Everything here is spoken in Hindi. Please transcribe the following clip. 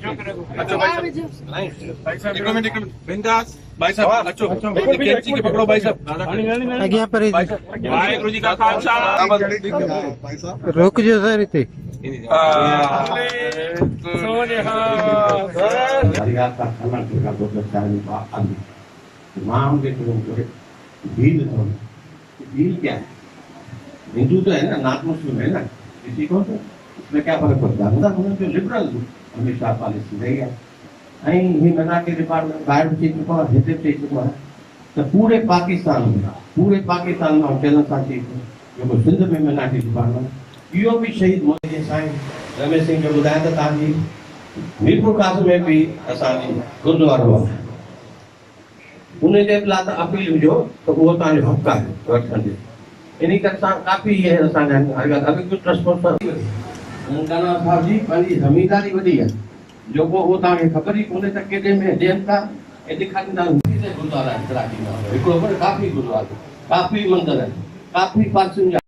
अच्छा भाई साहब एक मिनट बिंदास भाई साहब अच्छो कैंची के पकड़ो भाई साहब आगे पर वाहेगुरु जी का खालसा रोक जो सर इथे भील क्या है? हिंदू तो है ना, नॉन मुस्लिम है ना, किसी को तो इसमें क्या फर्क पड़ता है? मतलब जो लिबरल हमेशा पॉलिसी रही है ऐं ही मिनाटी डिपार्टमेंट ॿाहिरि थी चुको आहे, हिते थी चुको आहे, त पूरे पाकिस्तान में चैनल सां थी जेको सिंध में मिनाटी डिपार्टमेंट इहो बि शहीद मोदी जे साईं रमेश सिंह जो ॿुधायां त तव्हांजी मीरपुर कास में बि असांजी गुरुद्वारो आहे, उन जे लाइ त अपील हुजो त उहो तव्हांजो हक़ आहे वठण जो। इन करे असां काफ़ी इहे असांजा अॻे कुझु रिस्पॉन्सिबिलिटी काना साहब जी पंहिंजी ज़मीनदारी वॾी आहे, जेको उहो तव्हांखे ख़बर ई कोन्हे त केॾे में ॾियनि था ऐं ॾेखारींदा गुरुद्वारा कराची में हिकिड़ो काफ़ी गुरुद्वारो, काफ़ी मंदर आहिनि, काफ़ी पासियुनि जा